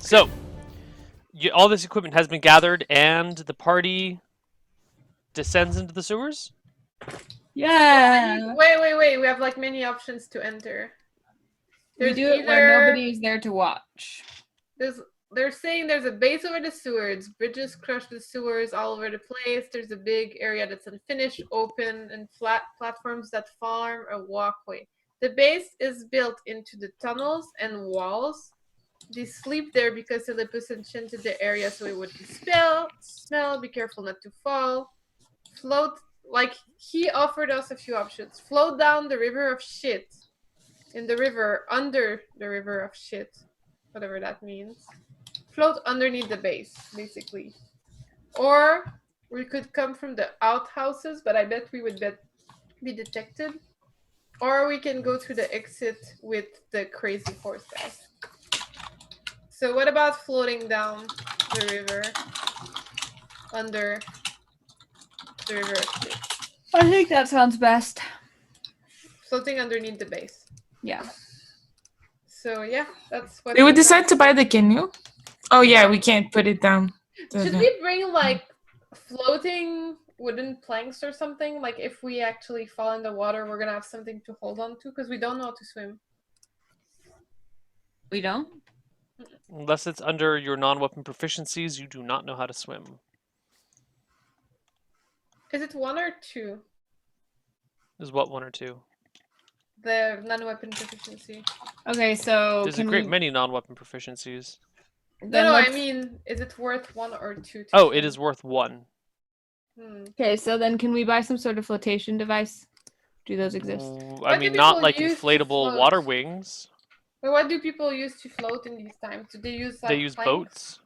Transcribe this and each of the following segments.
So, all this equipment has been gathered, and the party descends into the sewers? Yeah. Wait. We have like many options to enter. We do it where nobody is there to watch. They're saying there's a base over the sewers. Bridges crush the sewers all over the place. There's a big area that's unfinished, open, and flat platforms that form a walkway. The base is built into the tunnels and walls. They sleep there because Olympus enchanted the area so it wouldn't smell. Be careful not to fall. Float, like he offered us a few options. Float down the river of shit. In the river, under the river of shit. Whatever that means. Float underneath the base, basically. Or we could come from the outhouses, but I bet we would be detected. Or we can go through the exit with the crazy horse guys. So what about floating down the river under the river of shit? I think that sounds best. Floating underneath the base. Yeah. So yeah, that's what. They would decide to buy the canoe. Oh yeah, we can't put it down. Should we bring like floating wooden planks or something? Like if we actually fall in the water, we're gonna have something to hold on to because we don't know how to swim. We don't? Unless it's under your non-weapon proficiencies, you do not know how to swim. Is it 1 or 2? Is what 1 or 2? The non-weapon proficiency. Okay, so there's a great many non-weapon proficiencies. No, I mean, is it worth 1 or 2? Oh, it is worth 1. Okay, so then can we buy some sort of flotation device? Do those exist? I mean, not like inflatable water wings. But what do people use to float in these times? Do they use like They use planks? boats.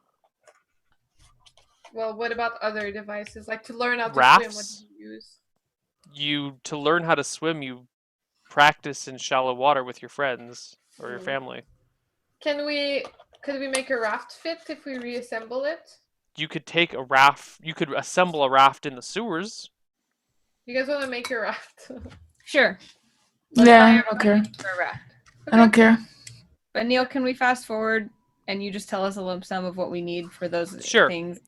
Well, what about other devices? Like to learn how to Rafts? swim, what do you use? To learn how to swim, you practice in shallow water with your friends or your family. Could we make a raft fit if we reassemble it? You could take a raft. You could assemble a raft in the sewers. You guys want to make a raft? Sure. Yeah, I don't care. I don't care. But Neil, can we fast forward and you just tell us a lump sum of what we need for those things?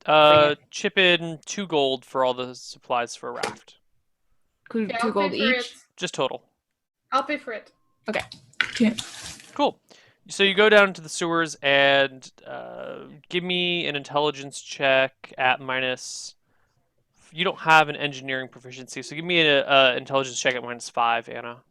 Chip in 2 gold for all the supplies for a raft. 2 gold each? Just total. I'll pay for it. Okay. Cool. So you go down to the sewers and give me an intelligence check at minus. You don't have an engineering proficiency, so give me an intelligence check at -5, Anna.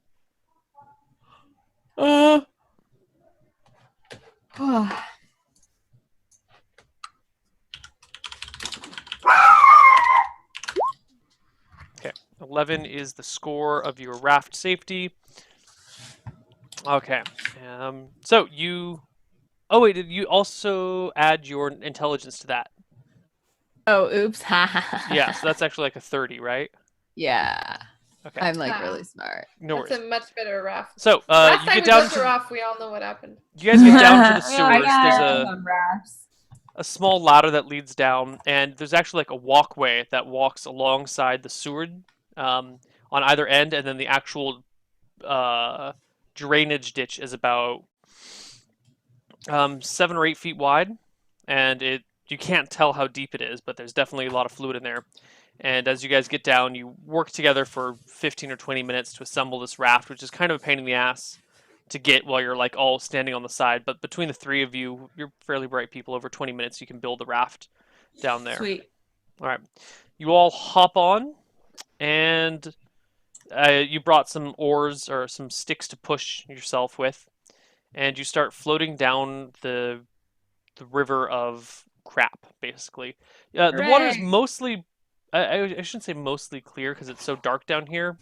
Okay, 11 is the score of your raft safety. Okay, so you... Oh wait, did you also add your intelligence to that? Oh, oops. Yeah, so that's actually like a 30, right? Yeah. Okay. I'm like really smart. No worries. That's a much better raft. So last you time get we down built to a raft, we all know what happened. You guys get down to the sewers. There's a small ladder that leads down, and there's actually like a walkway that walks alongside the sewer on either end, and then the actual drainage ditch is about 7 or 8 feet wide, and you can't tell how deep it is, but there's definitely a lot of fluid in there. And as you guys get down, you work together for 15 or 20 minutes to assemble this raft, which is kind of a pain in the ass to get while you're like all standing on the side. But between the 3 of you, you're fairly bright people. Over 20 minutes, you can build the raft down there. Sweet. All right. You all hop on, and you brought some oars or some sticks to push yourself with, and you start floating down the river of crap, basically. The water is mostly... I shouldn't say mostly clear because it's so dark down here.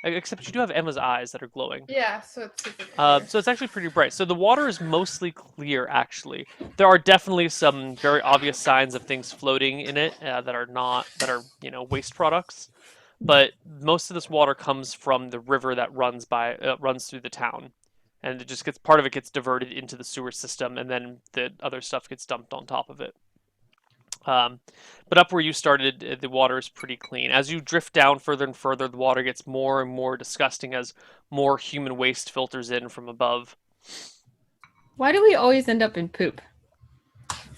Except you do have Emma's eyes that are glowing. Yeah, so it's super clear. So it's actually pretty bright. So the water is mostly clear, actually. There are definitely some very obvious signs of things floating in it that are waste products. But most of this water comes from the river that runs through the town, and it just part of it gets diverted into the sewer system, and then the other stuff gets dumped on top of it. But up where you started, the water is pretty clean. As you drift down further and further, the water gets more and more disgusting as more human waste filters in from above. Why do we always end up in poop?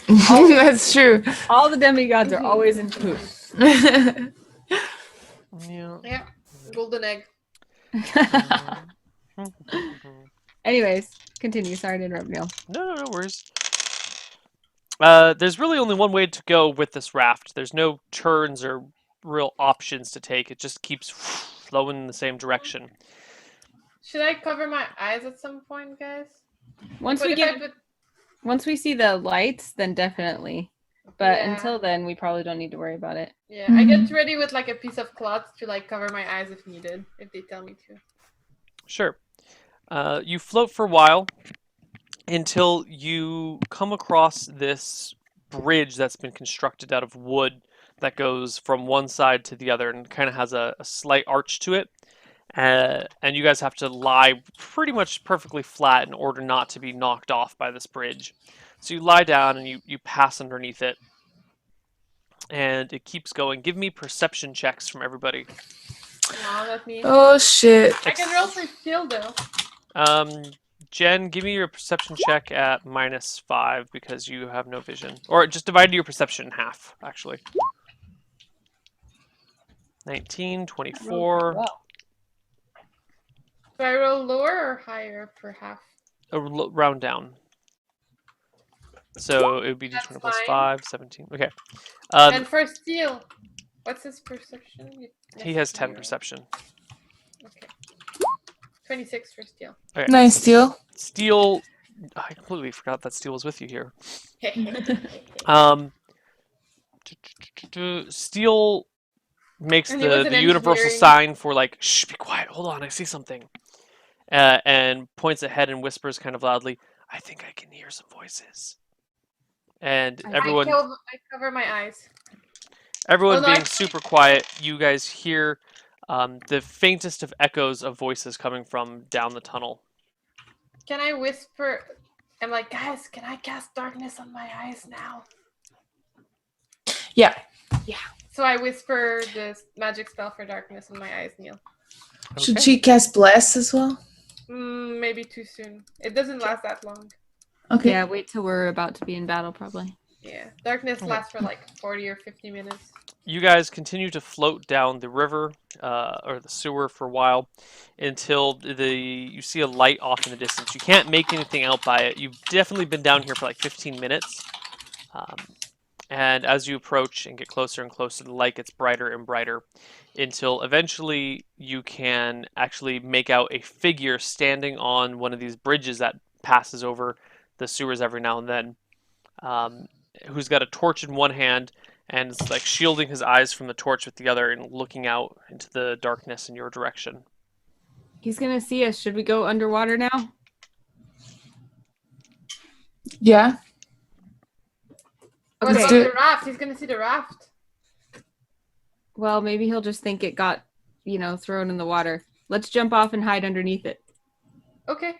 That's true. All the demigods are always in poop. Yeah. Yeah, golden egg. Anyways, continue. Sorry to interrupt, Neil. No worries. There's really only one way to go with this raft. There's no turns or real options to take. It just keeps flowing in the same direction. Should I cover my eyes at some point, guys? Once What we if get, I put- once we see the lights, then definitely. But Yeah. until then, we probably don't need to worry about it. Yeah, I get ready with like a piece of cloth to like cover my eyes if needed, if they tell me to. Sure. You float for a while until you come across this bridge that's been constructed out of wood that goes from one side to the other and kind of has a slight arch to it. And you guys have to lie pretty much perfectly flat in order not to be knocked off by this bridge. So you lie down and you pass underneath it. And it keeps going. Give me perception checks from everybody. No, not me. Oh shit. I can roll for skill though. Jen, give me your perception check at -5 because you have no vision. Or just divide your perception in half, actually. 19, 24. Well, Do I roll lower or higher per half? Round down. So it would be That's d20 plus fine. 5, 17. Okay. And for steel, what's his perception? He has 10 Right? perception. Okay. 26 for steel. Okay. Nice deal. Steel. I completely forgot that Steel was with you here. Um, Steel makes And he was the an universal engineering- sign for like, shh, be quiet, hold on, I see something. And points ahead and whispers kind of loudly, I think I can hear some voices. And everyone I cover my eyes. Everyone Oh, no, I being super quiet, you guys hear the faintest of echoes of voices coming from down the tunnel. Can I whisper? I'm like, guys, can I cast darkness on my eyes now? Yeah. So I whisper this magic spell for darkness on my eyes, Neil. Should Okay. she cast bless as well? Maybe too soon. It doesn't last that long. Okay. yeah, wait till we're about to be in battle, probably. Yeah, darkness Okay. lasts for like 40 or 50 minutes. You guys continue to float down the river or the sewer for a while until you see a light off in the distance. You can't make anything out by it. You've definitely been down here for like 15 minutes. And as you approach and get closer and closer, the light gets brighter and brighter until eventually you can actually make out a figure standing on one of these bridges that passes over the sewers every now and then, who's got a torch in one hand and is like shielding his eyes from the torch with the other and looking out into the darkness in your direction. He's gonna see us. Should we go underwater now? Yeah. What Okay. about do the raft? He's gonna see the raft. Well, maybe he'll just think it got, thrown in the water. Let's jump off and hide underneath it. Okay.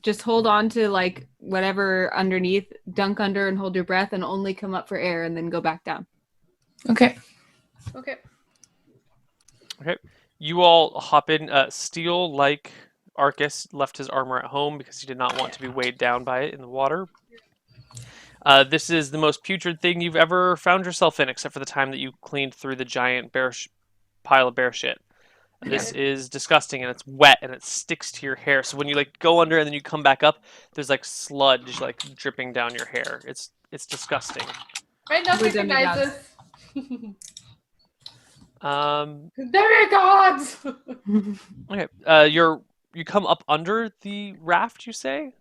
Just hold on to like whatever underneath, dunk under and hold your breath and only come up for air and then go back down. Okay. Okay. Okay. You all hop in. Steel, like Arcas, left his armor at home because he did not want to be weighed down by it in the water. This is the most putrid thing you've ever found yourself in, except for the time that you cleaned through the giant pile of bear shit. This is disgusting, and it's wet, and it sticks to your hair. So when you like go under and then you come back up, there's like sludge like dripping down your hair. It's disgusting. I don't We're recognize demigods. this. Demigods! Okay. You come up under the raft, you say?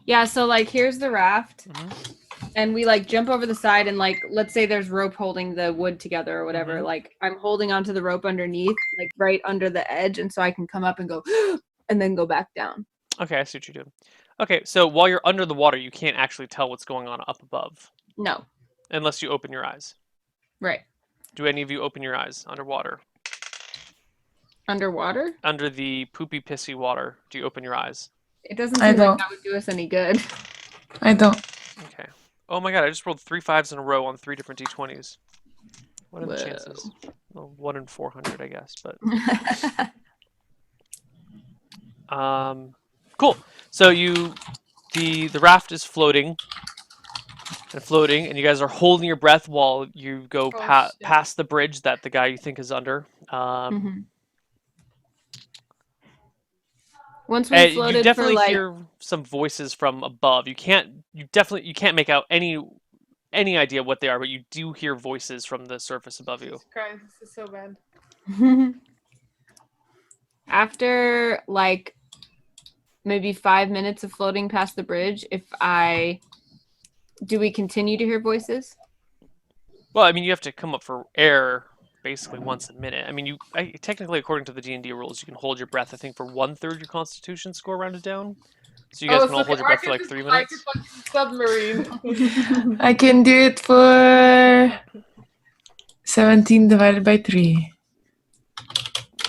Yeah, so like here's the raft. Mhm. And we like jump over the side and like let's say there's rope holding the wood together or whatever. Mhm. Like I'm holding onto the rope underneath, like right under the edge, and so I can come up and go and then go back down. Okay, I see what you're doing. Okay, so while you're under the water, you can't actually tell what's going on up above No. unless you open your eyes. Right. Do any of you open your eyes underwater? Underwater? Under the poopy pissy water, do you open your eyes? It doesn't I seem like don't. that would do us any good. I don't. Okay. Oh my god, I just rolled 3 5s in a row on 3 different d20s. What are the Whoa. chances? Well, 1 in 400, I guess, but cool. So the raft is floating and floating, and you guys are holding your breath while you go Oh, shit. past the bridge that the guy you think is under. Mhm. Once we And you floated for definitely like hear some voices from above. You can't make out any idea what they are, but you do hear voices from the surface above you. Jesus Christ, this is so bad. after like maybe 5 minutes of floating past the bridge, do we continue to hear voices? Well, I mean, you have to come up for air basically once a minute. I mean, technically, according to the D&D rules, you can hold your breath, I think, for 1/3 your Constitution score rounded down. So you guys can all hold your breath for like 3 minutes. Like a fucking submarine. I can do it for 17 divided by 3.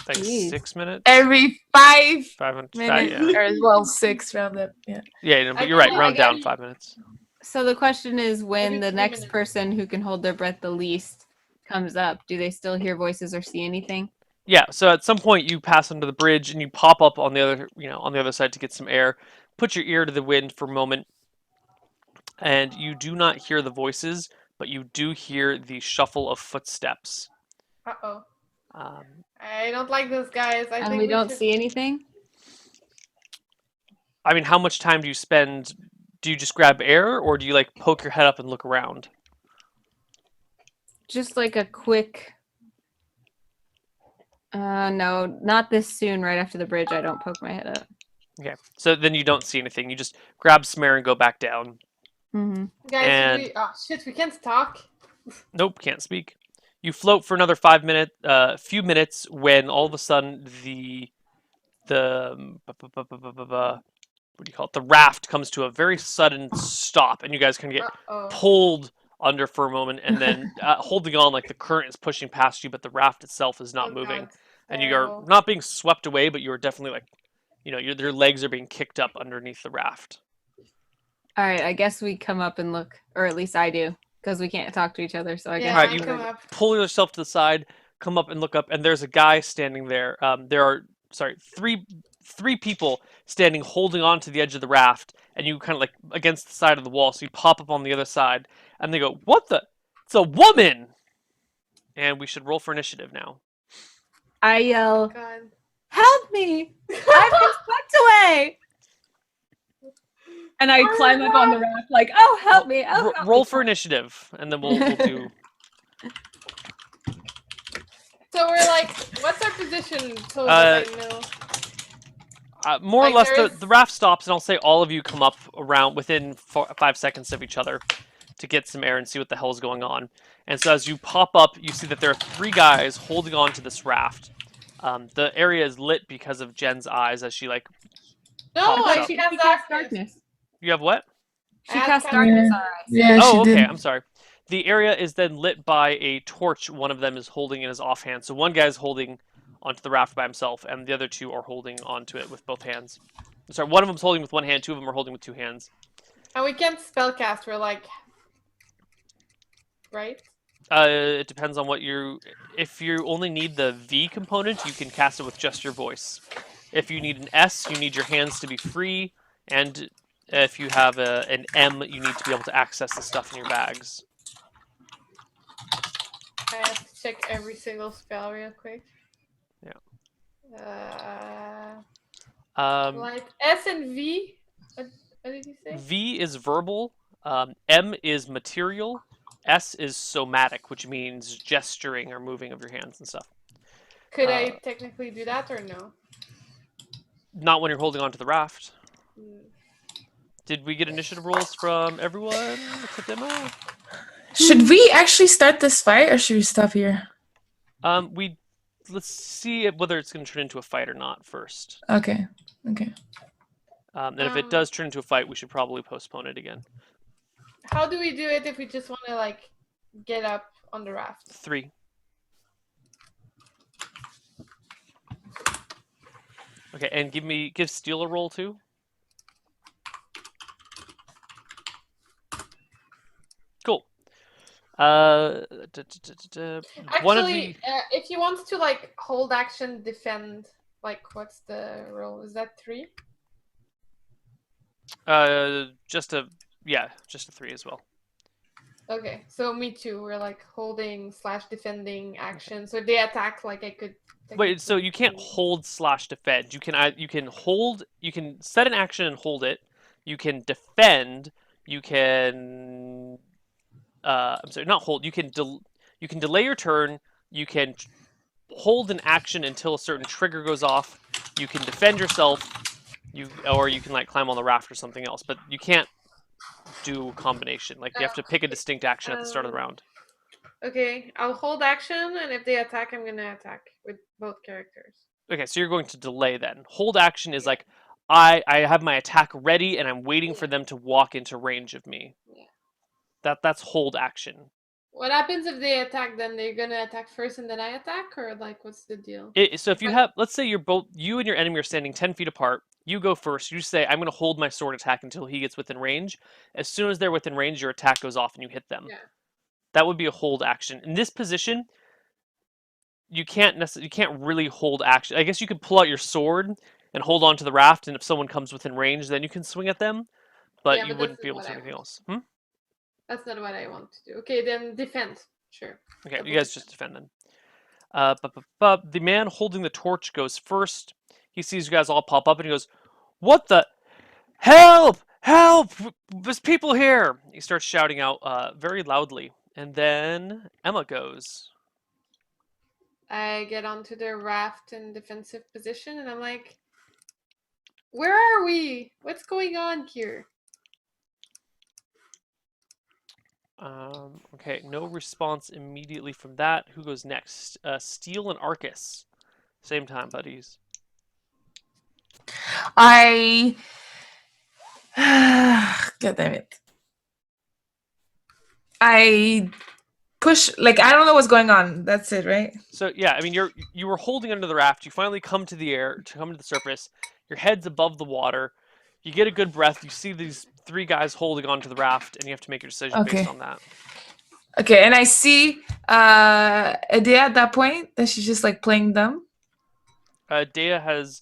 Like Jeez. 6 minutes. Every 5 5 minutes. yeah. Or, well, 6 round up. Yeah. Yeah, no, but I you're right. can- Round I down can- 5 minutes. So the question is, when Every the 3 next minutes. person who can hold their breath the least comes up, do they still hear voices or see anything? Yeah, so at some point you pass under the bridge and you pop up on the other side to get some air. Put your ear to the wind for a moment, and you do not hear the voices, but you do hear the shuffle of footsteps. Uh-oh. Um, I don't like this, guys. I And think we don't should... see anything? I mean, how much time do you spend? Do you just grab air, or do you like poke your head up and look around? Just like a quick. No, not this soon. Right after the bridge, I don't poke my head up. Okay, so then you don't see anything. You just grab some air and go back down. Mm-hmm. Guys, And- oh shit, we can't talk. Nope, can't speak. You float for another few minutes when all of a sudden what do you call it? The raft comes to a very sudden stop, and you guys can get Uh-oh. pulled under for a moment, and then holding on like the current is pushing past you, but the raft itself is not Oh, moving, God. and you are Terrible. not being swept away, but you are definitely like, your legs are being kicked up underneath the raft. All right, I guess we come up and look, or at least I do, because we can't talk to each other. So I guess. Yeah, Alright, I you come up. Pull yourself to the side, come up and look up, and there's a guy standing there. There are three people standing holding on to the edge of the raft, and you kind of like against the side of the wall, so you pop up on the other side, and they go, "What the? It's a woman!" And we should roll for initiative now. I yell, God. "Help me! I've been swept away!" And I climb up on the raft, like, "Oh, help me! Oh, help Roll me." for initiative, and then we'll do. So we're like, what's our position so that I know? More or Like, less, there is- the raft stops, and I'll say all of you come up around within 5 seconds of each other to get some air and see what the hell is going on. And so as you pop up, you see that there are 3 guys holding on to this raft. The area is lit because of Jen's eyes as she like. No, pops like up. she She has cast darkness. darkness. You have what? She I cast have darkness Yeah. on our eyes. Yeah, Oh, she okay. did. I'm sorry. The area is then lit by a torch. One of them is holding in his offhand. So one guy's holding onto the raft by himself, and the other 2 are holding onto it with both hands. Sorry, one of them's holding with one hand. 2 of them are holding with 2 hands. And we can't spellcast. We're like, right? It depends on what you. If you only need the V component, you can cast it with just your voice. If you need an S, you need your hands to be free, and if you have an M, you need to be able to access the stuff in your bags. I have to check every single spell real quick. Yeah. Uh, like S and V. What did you say? V is verbal. M is material. S is somatic, which means gesturing or moving of your hands and stuff. Could I technically do that or no? Not when you're holding onto the raft. Hmm. Did we get initiative rolls from everyone except Emma? Should we actually start this fight or should we stop here? Let's see whether it's going to turn into a fight or not first. Okay. Okay. And if it does turn into a fight, we should probably postpone it again. How do we do it if we just want to like get up on the raft? 3. Okay, and give Steel a roll too. Cool. One of Actually, the if you want to like hold action, defend, like what's the roll? Is that 3? just a 3 as well. Okay, so me too. We're like holding / defending action. So if they attack, like I could. Wait, so technically you can't do- hold / defend. You can hold. You can set an action and hold it. You can defend. You can. I'm sorry, not hold. You can delay your turn. You can hold an action until a certain trigger goes off. You can defend yourself. Or you can like climb on the raft or something else. But you can't do a combination. Like you have to pick a distinct action at the start of the round. Okay, I'll hold action, and if they attack, I'm gonna attack with both characters. Okay, so you're going to delay then. Hold action is like I have my attack ready and I'm waiting for them to walk into range of me. Yeah. That's hold action. What happens if they attack? Then they're gonna attack first, and then I attack, or like, what's the deal? So if you have, let's say you and your enemy are standing 10 feet apart. You go first. You say, I'm going to hold my sword attack until he gets within range. As soon as they're within range, your attack goes off and you hit them. Yeah. That would be a hold action. In this position, you can't really hold action. I guess you could pull out your sword and hold on to the raft, and if someone comes within range, then you can swing at them. But Yeah, you but wouldn't that's be able not to do what I anything want. else. That's not what I want to do. Okay, then defend. Sure. Okay, Double you guys just defend then. The man holding the torch goes first. He sees you guys all pop up and he goes, "What the? Help! Help! There's people here!" He starts shouting out very loudly. And then Emma goes. I get onto the raft in defensive position, and I'm like, where are we? What's going on here? Okay, no response immediately from that. Who goes next? Steel and Arcas. Same time, buddies. I. God damn it. I push, like, I don't know what's going on. That's it, right? So yeah, I mean you were holding under the raft. You finally come to the surface. Your head's above the water. You get a good breath. You see these 3 guys holding onto the raft, and you have to make your decision based on that. Okay, and I see Adea at that point that she's just like playing dumb. Adea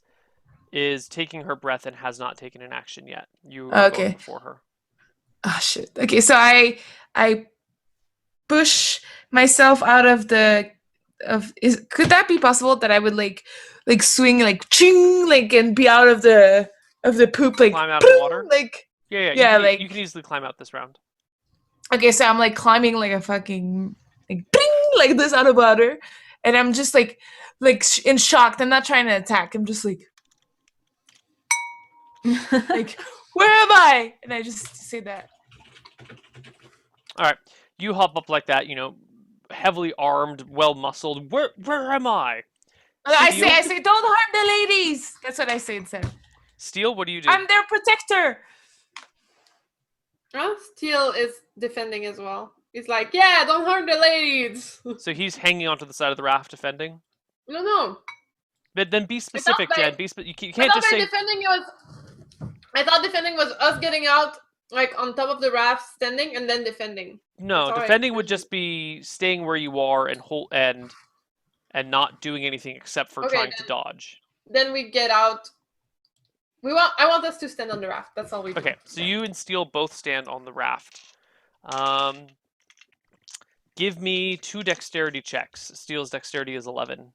is taking her breath and has not taken an action yet. You are going before her. Oh shit. Okay, so I push myself out of could that be possible that I would like swing like ching like and be out of the poop, like climb out of the water? Like yeah, you can easily climb out this round. Okay, so I'm like climbing like a fucking like ding, like this out of water, and I'm just like in shock. I'm not trying to attack. I'm just like like, where am I? And I just say that. All right, you hop up like that, heavily armed, well muscled. Where am I? I say, don't harm the ladies. That's what I say instead. Steel, what do you do? I'm their protector. Oh, Steel is defending as well. He's like, yeah, don't harm the ladies. So he's hanging onto the side of the raft defending? No. But then be specific, Jen. You can't just say... I thought defending was us getting out, like, on top of the raft, standing, and then defending. No, defending would just be staying where you are and not doing anything except for trying to dodge. Then we get out. I want us to stand on the raft. That's all we do. Okay, so you and Steel both stand on the raft. Give me 2 dexterity checks. Steel's dexterity is 11.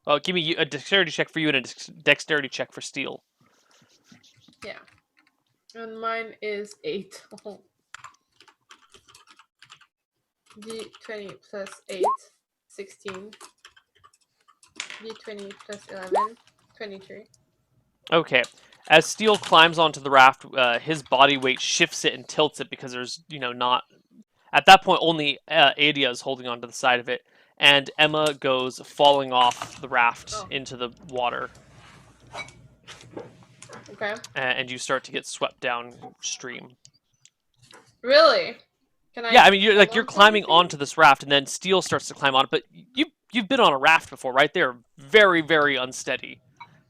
Well, give me a dexterity check for you and a dexterity check for Steel. Yeah. And mine is 8. D20 plus 8, 16. D20 plus 11, 23. Okay. As Steel climbs onto the raft, his body weight shifts it and tilts it because there's, not... At that point, only Adea is holding onto the side of it, and Emma goes falling off the raft into the water. Okay. And you start to get swept downstream. Really? Yeah, I mean, you're climbing onto this raft, and then Steel starts to climb on it. But you've been on a raft before, right? They're very, very unsteady,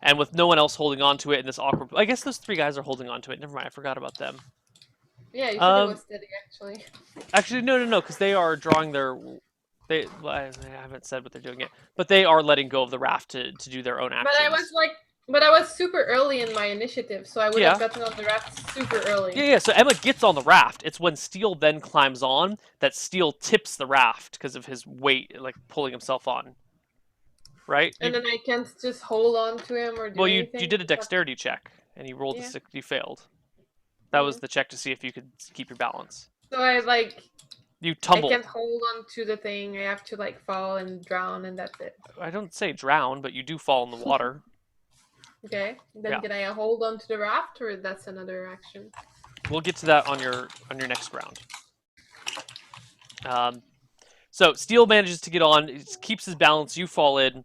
and with no one else holding on to it in this awkward. I guess those 3 guys are holding on to it. Never mind, I forgot about them. Yeah, you said it was steady, actually. Actually, no, because they are drawing their. I haven't said what they're doing yet, but they are letting go of the raft to do their own actions. But I was like But I was super early in my initiative, so I would Yeah. have gotten on the raft super early. Yeah. So Emma gets on the raft. It's when Steel then climbs on that Steel tips the raft because of his weight, like pulling himself on. Right? And then I can't just hold on to him or do Well, anything. you did a That's- dexterity check, and you rolled a Yeah. 6. You failed. That was Mhm. the check to see if you could keep your balance. So I You I tumble. can't hold on to the thing. I have to fall and drown, and that's it. I don't say drown, but you do fall in the water. Okay. Then Yeah. can I hold on to the raft, or that's another action? We'll get to that on your next round. So Steel manages to get on, keeps his balance. You fall in.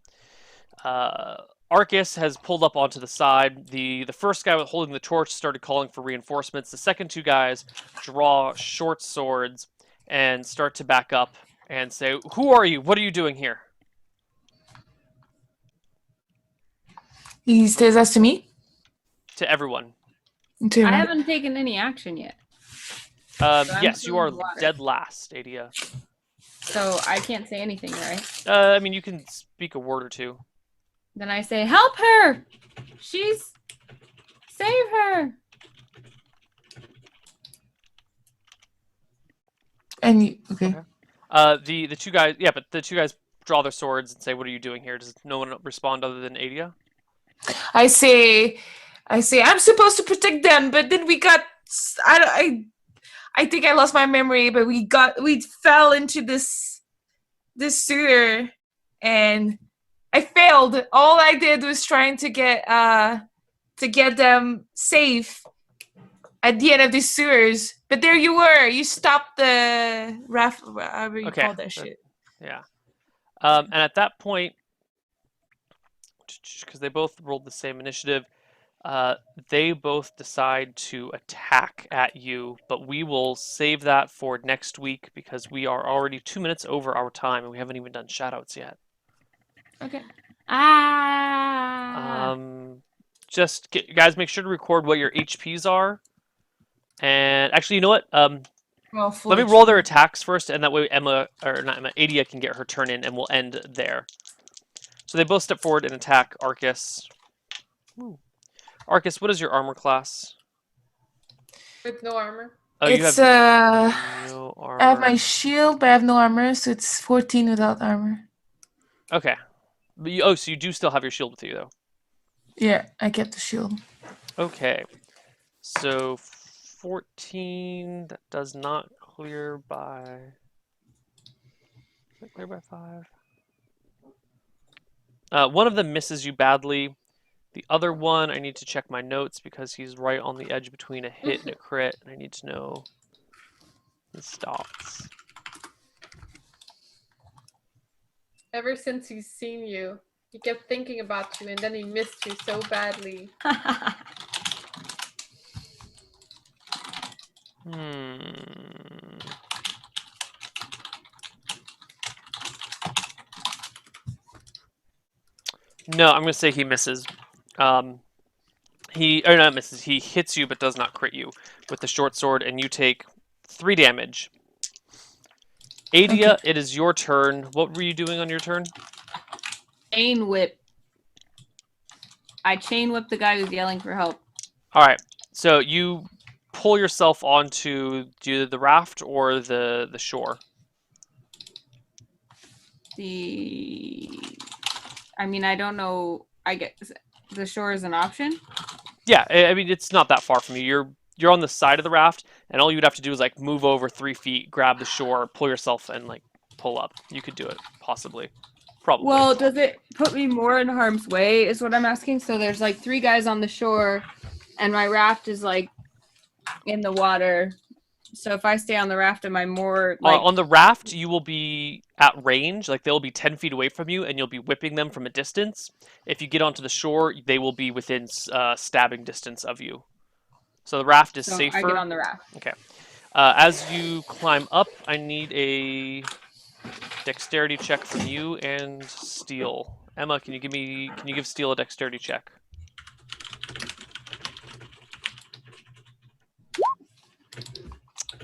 Arcas has pulled up onto the side. The first guy holding the torch started calling for reinforcements. The second two guys draw short swords and start to back up and say, "Who are you? What are you doing here?" He says that to me. To everyone. To I him. haven't taken any action yet, I'm Yes, still you in are the water. dead last, Adea. so I can't say anything, right? I mean, you can speak a word or two. Then I say, "Help her! Save her!" And you, okay. The two guys, yeah, but the two guys draw their swords and say, "What are you doing here?" Does no one respond other than Adea? I say, I'm supposed to protect them, but then we got. I think I lost my memory, but we fell into this sewer, and I failed. All I did was trying to get them safe at the end of the sewers. But there you were. You stopped the raft, whatever you Okay. call that shit. Yeah. And at that point, because they both rolled the same initiative, they both decide to attack at you, but we will save that for next week because we are already 2 minutes over our time and we haven't even done shoutouts yet. Okay. Guys, make sure to record what your HPs are. And actually, you know what? Well, Let me roll their attacks first, and that way Adea can get her turn in, and we'll end there. So they both step forward and attack Arcas. Ooh. Arcas, what is your armor class? With no armor. Oh, It's you have no armor. I have my shield, but I have no armor, so it's 14 without armor. Okay. But so you do still have your shield with you, though. Yeah, I kept the shield. Okay. So 14, that does not clear by... Does it clear by 5? One of them misses you badly. The other one, I need to check my notes because he's right on the edge between a hit and a crit, and I need to know his stats. Ever since he's seen you, he kept thinking about you, and then he missed you so badly. No, I'm gonna say he misses. Not misses. He hits you but does not crit you with the short sword, and you take 3 damage. Adea, it is your turn. What were you doing on your turn? Chain whip. I chain whip the guy who's yelling for help. All right. So you pull yourself onto the raft or the shore. I mean, I don't know. I guess the shore is an option. Yeah, I mean it's not that far from you. You're on the side of the raft, and all you'd have to do is like move over 3 feet, grab the shore, pull yourself, and like pull up. You could do it, possibly, probably. Well, does it put me more in harm's way? Is what I'm asking. So there's like 3 guys on the shore, and my raft is like in the water. So if I stay on the raft, am I more like on the raft? You will be at range, like they'll be 10 feet away from you, and you'll be whipping them from a distance. If you get onto the shore, they will be within stabbing distance of you. So the raft is safer. I get on the raft. Okay. As you climb up, I need a dexterity check from you and Steel. Emma, can you give Steel a dexterity check?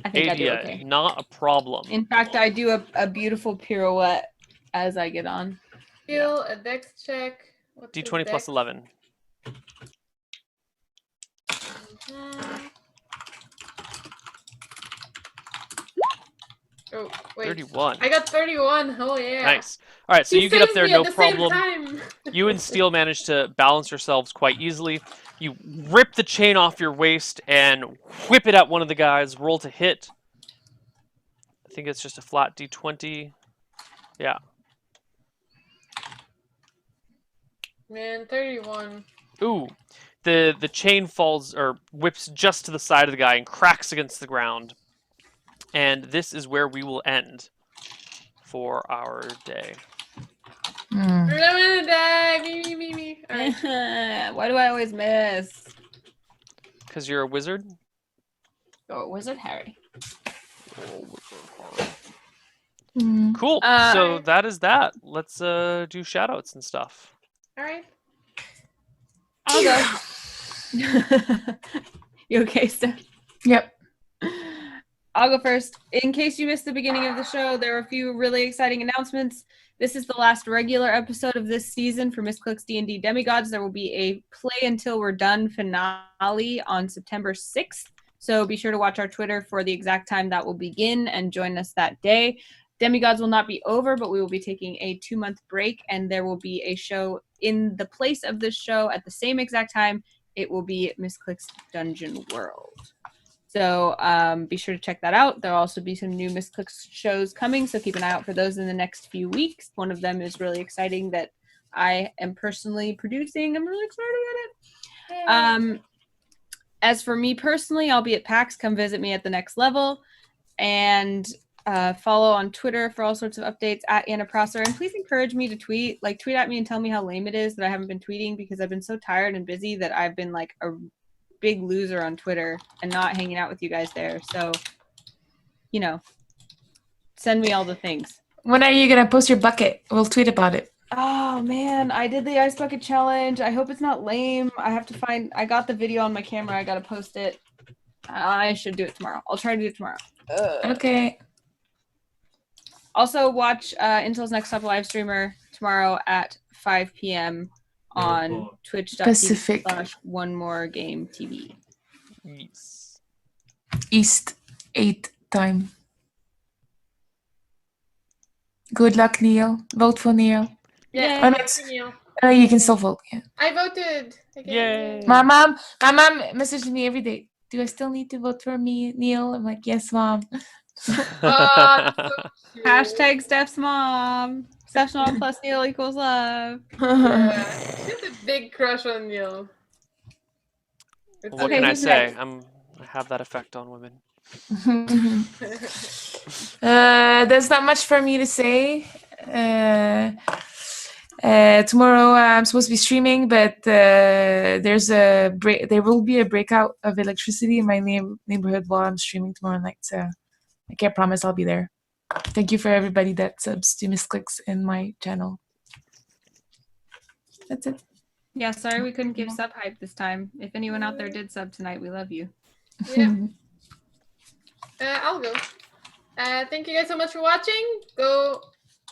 I think I do Adea, okay. not a problem. In fact, I do a beautiful pirouette as I get on. Skill, a dex check. What's his D20 plus dex? 11. Oh, wait. 31. I got 31. Oh, yeah. Nice. All right, so He you get up saved there, me no at the same problem. time. You and Steel manage to balance yourselves quite easily. You rip the chain off your waist and whip it at one of the guys. Roll to hit. I think it's just a flat d20. Yeah. Man, 31. Ooh. The chain falls or whips just to the side of the guy and cracks against the ground. And this is where we will end for our day. Hmm. I'm gonna die. Me. All right. Why do I always miss? Because you're a wizard? Oh, Wizard Harry. Hmm. Cool. So that is that. Let's do shoutouts and stuff. All right. I'll go. You okay, Steph? Yep. I'll go first. In case you missed the beginning of the show, there were a few really exciting announcements. This is the last regular episode of this season for Misscliks D&D Demigods. There will be a Play Until We're Done finale on September 6th. So be sure to watch our Twitter for the exact time that will begin and join us that day. Demigods will not be over, but we will be taking a 2-month break, and there will be a show in the place of this show at the same exact time. It will be Misscliks Dungeon World. So be sure to check that out. There'll also be some new Misscliks shows coming, so keep an eye out for those in the next few weeks. One of them is really exciting that I am personally producing. I'm really excited about it. As for me personally, I'll be at PAX. Come visit me at the next level. And follow on Twitter for all sorts of updates at Anna Prosser. And please encourage me to tweet. Like, tweet at me and tell me how lame it is that I haven't been tweeting, because I've been so tired and busy that I've been like a big loser on Twitter and not hanging out with you guys there. So, you know, send me all the things. When are you gonna post your bucket? We'll tweet about it. Oh man, I did the ice bucket challenge. I hope it's not lame. I got the video on my camera. I gotta post it. I should do it tomorrow. I'll try to do it tomorrow. Okay. Also watch Intel's Next Up live streamer tomorrow at 5 p.m. on Pacific. twitch.tv/OneMoreGameTV. Yes. East 8 time. Good luck, Neal. Vote for Neal. Yeah. Oh, Thank you. You can still vote. Yeah. I voted. Again. Yay. My mom messages me every day. Do I still need to vote for me, Neal? I'm like, yes, mom. Oh, that's so cute. Hashtag Steph's mom. Steph's mom plus Neal equals love. Yeah. She has a big crush on Neal. It's What Okay, can I who's say? next? I have that effect on women. There's not much for me to say. Tomorrow I'm supposed to be streaming, but there will be a breakout of electricity in my neighborhood while I'm streaming tomorrow night. So I can't promise I'll be there. Thank you for everybody that subs to Misscliks in my channel. That's it. Yeah, sorry we couldn't give sub hype this time. If anyone out there did sub tonight, we love you. Yeah. I'll go. Thank you guys so much for watching. Go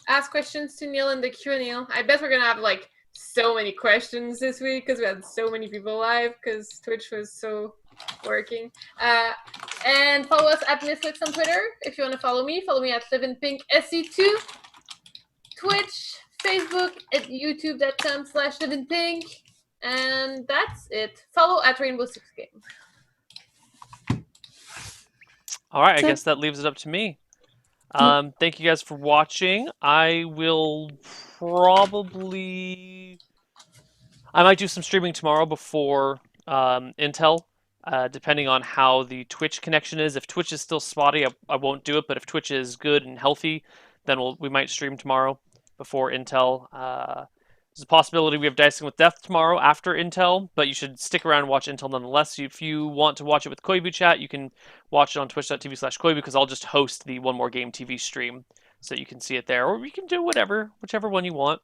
ask questions to Neal in the Q&A. I bet we're gonna have like so many questions this week because we had so many people live because Twitch was so working. And follow us at Misscliks on Twitter. If you want to follow me at Livinpink SC2. Twitch, Facebook, at youtube.com/Livinpink. And that's it. Follow at Rainbow Six Game. All right, I So- guess that leaves it up to me. Thank you guys for watching. I might do some streaming tomorrow before Intel, depending on how the Twitch connection is. If Twitch is still spotty, I won't do it. But if Twitch is good and healthy, then we might stream tomorrow before Intel. There's a possibility we have Dicing with Death tomorrow after Intel, but you should stick around and watch Intel nonetheless. If you want to watch it with Koibu chat, you can watch it on twitch.tv/Koibu, because I'll just host the One More Game TV stream so you can see it there, or you can do whichever one you want.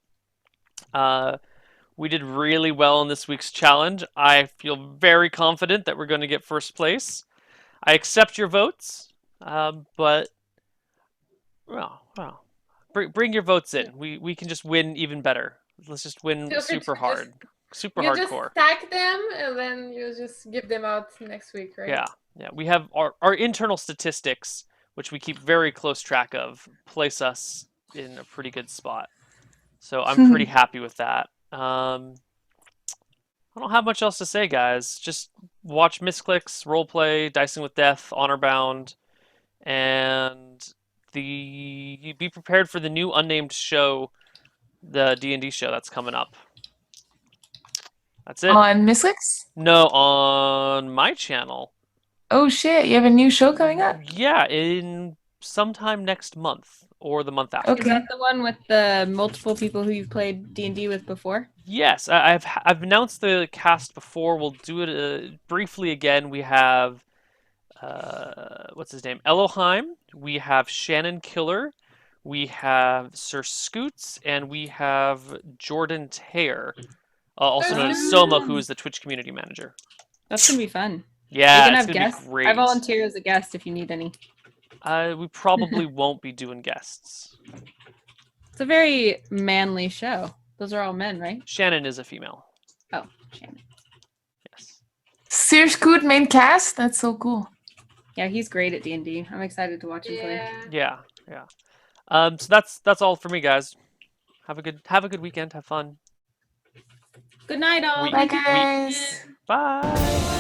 We did really well in this week's challenge. I feel very confident that we're going to get first place. I accept your votes, but bring your votes in. We can just win even better. Let's just win Feel free super to hard. super You just hardcore. stack them and then you just give them out next week, right? Yeah. We have our internal statistics, which we keep very close track of, place us in a pretty good spot. So I'm pretty happy with that. I don't have much else to say, guys. Just watch Misscliks, roleplay, Dicing with Death, Honorbound, and be prepared for the new unnamed show, the D&D show that's coming up. That's it. On Misscliks? No, on my channel. Oh shit! You have a new show coming up? Yeah, in sometime next month or the month after. Is Okay. that the one with the multiple people who you've played D&D with before? Yes, I've announced the cast before. We'll do it briefly again. We have what's his name? Elohim. We have Shannon Killer. We have Sir Scoots, and we have Jordan Tare, also known as Soma, who is the Twitch community manager. That's gonna be fun. Yeah, You can it's have gonna guests. be great. I volunteer as a guest if you need any. We probably won't be doing guests. It's a very manly show. Those are all men, right? Shannon is a female. Oh, Shannon. Yes. Sir Scoot main cast? That's so cool. Yeah, he's great at D&D. I'm excited to watch him play. Yeah. Yeah. So that's all for me, guys. Have a good weekend. Have fun. Good night, all. Week. Bye guys. Bye.